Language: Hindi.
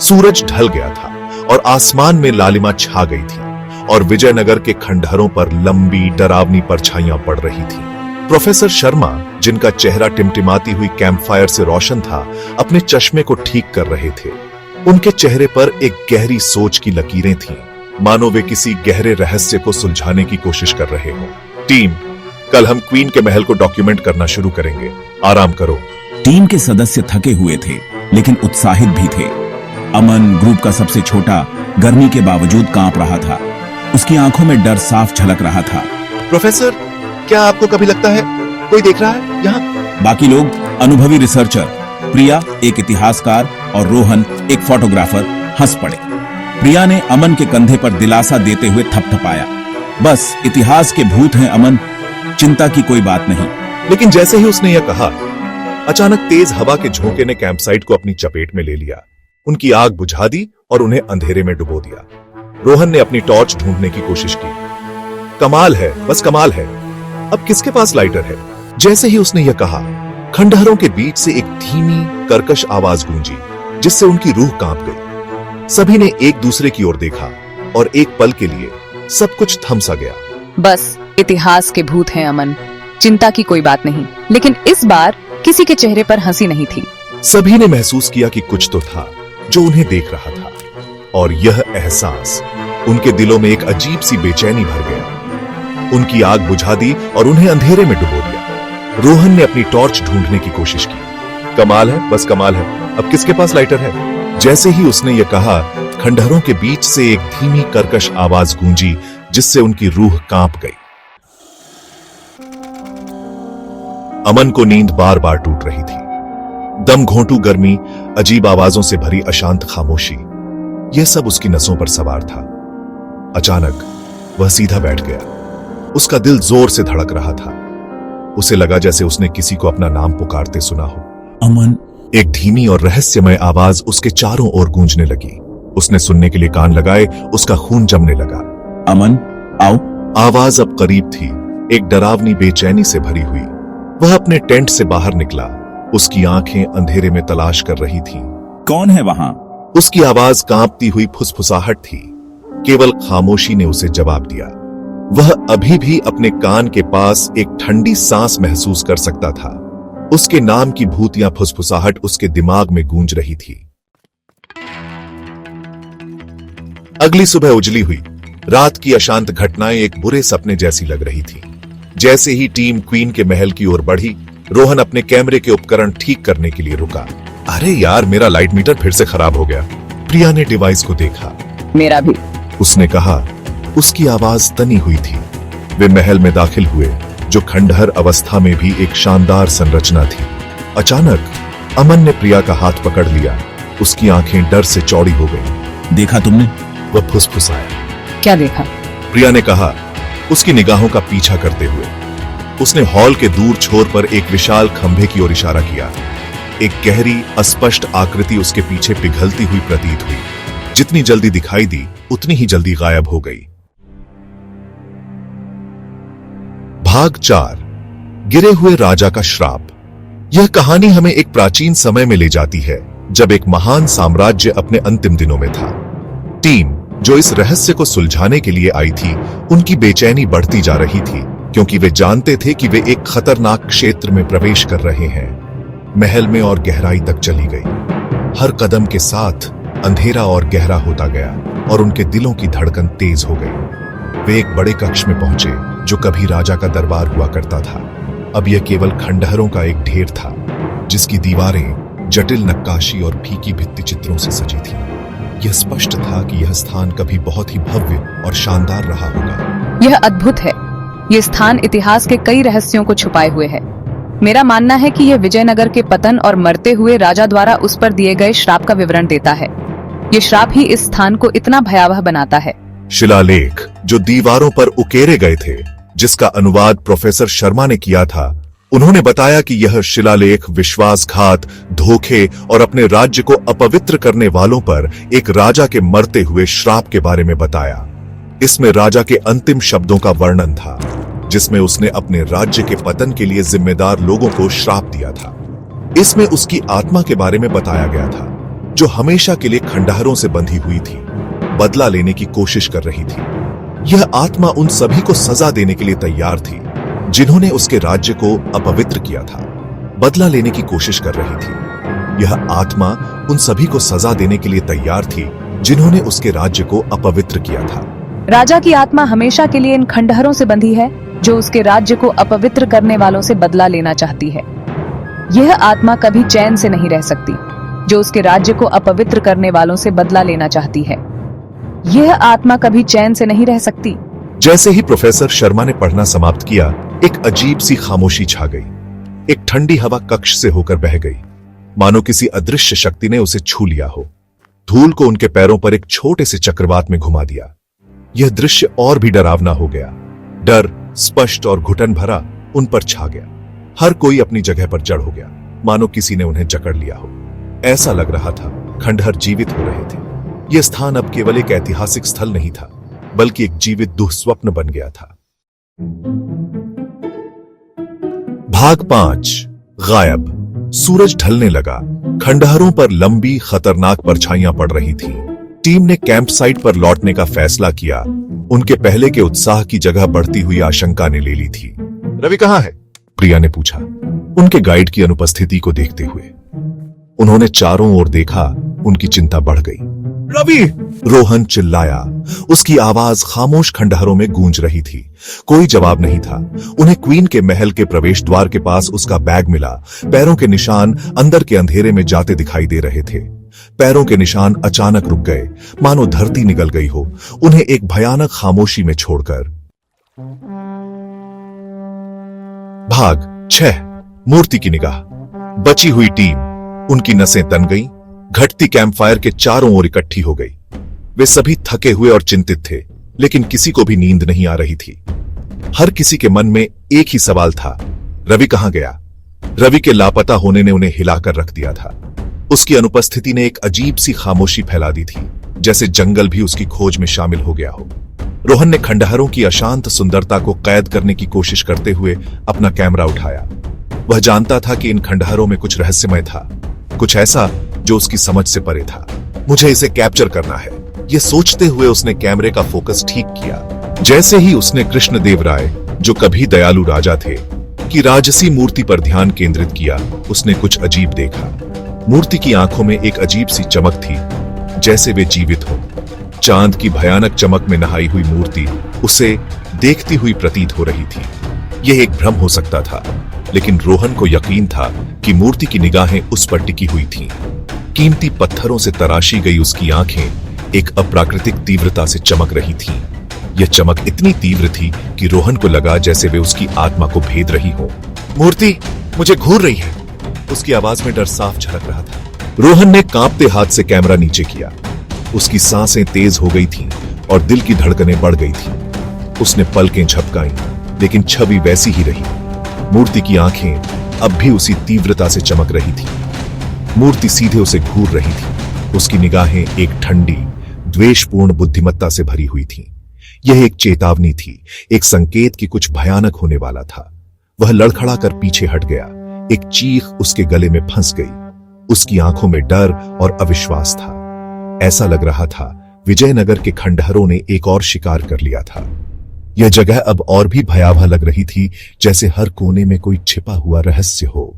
सूरज ढल गया था और आसमान में लालिमा छा गई थी और विजयनगर के खंडहरों पर लंबी डरावनी परछाइयां पड़ रही थी। प्रोफेसर शर्मा, जिनका चेहरा टिमटिमाती हुई कैंपफायर से रोशन था, अपने चश्मे को ठीक कर रहे थे। उनके चेहरे पर एक गहरी सोच की लकीरें थीं, मानो वे किसी गहरे रहस्य को सुलझाने की कोशिश कर रहे हों। टीम, कल हम क्वीन के महल को डॉक्यूमेंट करना शुरू करेंगे, आराम करो। टीम के सदस्य थके हुए थे लेकिन उत्साहित भी थे। अमन, ग्रुप का सबसे छोटा, गर्मी के बावजूद कांप रहा था। उसकी आंखों में डर साफ झलक रहा था। प्रोफेसर, क्या आपको कभी लगता है कोई देख रहा है यहाँ? बाकी लोग, अनुभवी रिसर्चर प्रिया, एक इतिहासकार, और रोहन, एक फोटोग्राफर, हंस पड़े। प्रिया ने अमन के कंधे पर दिलासा देते हुए थपथपाया। बस, इतिहास के भूत हैं अमन, चिंता की कोई बात नहीं। लेकिन जैसे ही उसने यह कहा, अचानक तेज हवा के झोंके ने कैंपसाइट को अपनी चपेट में ले लिया। उनकी आग बुझा दी और उन्हें अंधेरे में डुबो दिया। रोहन ने अपनी टॉर्च ढूंढने की कोशिश की। कमाल है, बस कमाल है, अब किसके पास लाइटर है? जैसे ही उसने यह कहा, खंडहरों के बीच से एक धीमी कर्कश आवाज गूंजी, जिससे उनकी रूह कांप गई। सभी ने एक दूसरे की ओर देखा और एक पल के लिए सब कुछ थम सा गया। बस, इतिहास के भूत हैं अमन, चिंता की कोई बात नहीं। लेकिन इस बार किसी के चेहरे पर हंसी नहीं थी। सभी ने महसूस किया कि कुछ तो था जो उन्हें देख रहा था, और यह एहसास उनके दिलों में एक अजीब सी बेचैनी भर गया। उनकी आग बुझा दी और उन्हें अंधेरे में डुबो दिया। रोहन ने अपनी टॉर्च ढूंढने की कोशिश की। कमाल है, बस कमाल है, अब किसके पास लाइटर है? जैसे ही उसने यह कहा, खंडहरों के बीच से एक धीमी कर्कश आवाज गूंजी, जिससे उनकी रूह कांप गई। अमन को नींद बार बार टूट रही थी। दम घोंटू गर्मी, अजीब आवाजों से भरी अशांत खामोशी, यह सब उसकी नसों पर सवार था। अचानक वह सीधा बैठ गया। उसका दिल जोर से धड़क रहा था। उसे लगा जैसे उसने किसी को अपना नाम पुकारते सुना हो। अमन, एक धीमी और रहस्यमय आवाज उसके चारों ओर गूंजने लगी। उसने सुनने के लिए कान लगाए, उसका खून जमने लगा। अमन, आओ। आवाज अब करीब थी, एक डरावनी बेचैनी से भरी हुई। वह अपने टेंट से बाहर निकला। उसकी आंखें अंधेरे में तलाश कर रही थीं। कौन है वहां? उसकी आवाज कांपती हुई फुसफुसाहट थी। केवल खामोशी ने उसे जवाब दिया। वह अभी भी अपने कान के पास एक ठंडी सांस महसूस कर सकता था। उसके नाम की भूतिया फुसफुसाहट उसके दिमाग में गूंज रही थी। अगली सुबह उजली हुई। रात की अशांत घटनाएं एक बुरे सपने जैसी लग रही थी। जैसे ही टीम क्वीन के महल की ओर बढ़ी, रोहन अपने कैमरे के उपकरण ठीक करने के लिए रुका। अरे यार, मेरा लाइट मीटर फिर से खराब हो गया। प्रिया ने डिवाइस को देखा। मेरा भी, उसने कहा। उसकी आवाज तनी हुई थी। वे महल में दाखिल हुए, जो खंडहर अवस्था में भी एक शानदार संरचना थी। अचानक अमन ने प्रिया का हाथ पकड़ लिया। उसकी आंखें डर से चौड़ी हो गईं। देखा तुमने? वह फुसफुसाया। क्या देखा? प्रिया ने कहा, उसकी निगाहों का पीछा करते हुए। उसने हॉल के दूर छोर पर एक विशाल खंभे की ओर इशारा किया। एक गहरी, अस्पष्ट आकृति उसके पीछे पिघलती हुई प्रतीत हुई। जितनी जल्दी दिखाई दी, उतनी ही जल्दी गायब हो गई। भाग 4, गिरे हुए राजा का श्राप। यह कहानी हमें एक प्राचीन समय में ले जाती है, जब एक महान साम्राज्य अपने अंतिम दिनों में था। टीम, जो इस रहस्य को सुलझाने के लिए आई थी, उनकी बेचैनी बढ़ती जा रही थी, क्योंकि वे जानते थे कि वे एक खतरनाक क्षेत्र में प्रवेश कर रहे हैं। महल में और गहराई तक चली गई। हर कदम के साथ अंधेरा और गहरा होता गया और उनके दिलों की धड़कन तेज हो गई। वे एक बड़े कक्ष में पहुंचे, जो कभी राजा का दरबार हुआ करता था। अब यह केवल खंडहरों का एक ढेर था, जिसकी दीवारें जटिल नक्काशी और फीकी भित्ति चित्रों से सजी थी। यह स्पष्ट था कि यह स्थान कभी बहुत ही भव्य और शानदार रहा होगा। यह अद्भुत है। यह स्थान इतिहास के कई रहस्यों को छुपाए हुए है। मेरा मानना है कि यह विजयनगर के पतन और मरते हुए राजा द्वारा उस पर दिए गए श्राप का विवरण देता है। यह श्राप ही इस स्थान को इतना भयावह बनाता है। शिलालेख जो दीवारों पर उकेरे गए थे, जिसका अनुवाद प्रोफेसर शर्मा ने किया था, उन्होंने बताया कि यह शिलालेख विश्वासघात, धोखे और अपने राज्य को अपवित्र करने वालों पर एक राजा के मरते हुए श्राप के बारे में बताया। इसमें राजा के अंतिम शब्दों का वर्णन था, जिसमें उसने अपने राज्य के पतन के लिए जिम्मेदार लोगों को श्राप दिया था। इसमें उसकी आत्मा के बारे में बताया गया था। जो हमेशा के लिए खंडहरों से बंधी हुई थी, बदला लेने की कोशिश कर रही थी। यह आत्मा उन सभी को सजा देने के लिए तैयार थी जिन्होंने उसके राज्य को अपवित्र किया था। बदला लेने की कोशिश कर रही थी। यह आत्मा उन सभी को सजा देने के लिए तैयार थी जिन्होंने उसके राज्य को अपवित्र किया था। राजा की आत्मा हमेशा के लिए इन खंडहरों से बंधी है जो उसके राज्य को अपवित्र करने वालों से बदला लेना चाहती है। यह आत्मा कभी चैन से नहीं रह सकती जो उसके राज्य को अपवित्र करने वालों से बदला लेना चाहती है। यह आत्मा कभी चैन से नहीं रह सकती। जैसे ही प्रोफेसर शर्मा ने पढ़ना समाप्त किया, एक अजीब सी खामोशी छा गई। एक ठंडी हवा कक्ष से होकर बह गई, मानो किसी अदृश्य शक्ति ने उसे छू लिया हो। धूल को उनके पैरों पर एक छोटे से चक्रवात में घुमा दिया। यह दृश्य और भी डरावना हो गया। डर स्पष्ट और घुटन भरा उन पर छा गया। हर कोई अपनी जगह पर जड़ हो गया, मानो किसी ने उन्हें जकड़ लिया हो। ऐसा लग रहा था खंडहर जीवित हो रहे थे। यह स्थान अब केवल एक ऐतिहासिक स्थल नहीं था, बल्कि एक जीवित दुःस्वप्न बन गया था। भाग 5 गायब। सूरज ढलने लगा। खंडहरों पर लंबी खतरनाक परछाइयां पड़ रही थीं। टीम ने कैंप साइट पर लौटने का फैसला किया। उनके पहले के उत्साह की जगह बढ़ती हुई आशंका ने ले ली थी। रवि कहाँ है? प्रिया ने पूछा, उनके गाइड की अनुपस्थिति को देखते हुए। उन्होंने चारों ओर देखा। उनकी चिंता बढ़ गई। रवि! रोहन चिल्लाया। उसकी आवाज खामोश खंडहरों में गूंज रही थी। कोई जवाब नहीं था। उन्हें क्वीन के महल के प्रवेश द्वार के पास उसका बैग मिला। पैरों के निशान अंदर के अंधेरे में जाते दिखाई दे रहे थे। पैरों के निशान अचानक रुक गए, मानो धरती निगल गई हो, उन्हें एक भयानक खामोशी में छोड़कर। भाग 6 मूर्ति की निगाह। बची हुई टीम, उनकी नसें तन गईं, घटती कैंपफायर के चारों ओर इकट्ठी हो गई। वे सभी थके हुए और चिंतित थे, लेकिन किसी को भी नींद नहीं आ रही थी। हर किसी के मन में एक ही सवाल था, रवि कहां गया? रवि के लापता होने ने उन्हें हिलाकर रख दिया था। उसकी अनुपस्थिति ने एक अजीब सी खामोशी फैला दी थी, जैसे जंगल भी उसकी खोज में शामिल हो गया हो। रोहन ने खंडहरों की अशांत सुंदरता को कैद करने की कोशिश करते हुए अपना कैमरा उठाया। वह जानता था कि इन खंडहरों में कुछ रहस्यमय था, कुछ ऐसा जो उसकी समझ से परे था। मुझे इसे कैप्चर करना है, यह सोचते हुए उसने कैमरे का फोकस ठीक किया। जैसे ही उसने कृष्णदेवराय, जो कभी दयालु राजा थे, की राजसी मूर्ति पर ध्यान केंद्रित किया, उसने कुछ अजीब देखा। मूर्ति की आंखों में एक अजीब सी चमक थी, जैसे वे जीवित हो। चांद की भयानक चमक में नहाई हुई मूर्ति उसे देखती हुई प्रतीत हो रही थी। यह एक भ्रम हो सकता था, लेकिन रोहन को यकीन था कि मूर्ति की निगाहें उस पर टिकी हुई थीं। कीमती पत्थरों से तराशी गई उसकी आंखें एक अप्राकृतिक तीव्रता से चमक रही थीं। यह चमक इतनी तीव्र थी कि रोहन को लगा जैसे वे उसकी आत्मा को भेद रही हो। मूर्ति मुझे घूर रही है, उसकी आवाज में डर साफ झलक रहा था। रोहन ने कांपते हाथ से कैमरा नीचे किया। उसकी सांसें तेज हो गई थीं और दिल की धड़कनें बढ़ गई थीं। उसने पलकें झपकाईं, लेकिन छवि वैसी ही रही। मूर्ति की आंखें अब भी उसी तीव्रता से चमक रही थी। मूर्ति सीधे उसे घूर रही थी। उसकी निगाहें एक ठंडी, द्वेषपूर्ण बुद्धिमत्ता से भरी हुई थीं। यह एक चेतावनी थी, एक संकेत कि कुछ भयानक होने वाला था। वह लड़खड़ा कर पीछे हट गया। एक चीख उसके गले में फंस गई। उसकी आंखों में डर और अविश्वास था। ऐसा लग रहा था विजयनगर के खंडहरों ने एक और शिकार कर लिया था। यह जगह अब और भी भयावह लग रही थी, जैसे हर कोने में कोई छिपा हुआ रहस्य हो।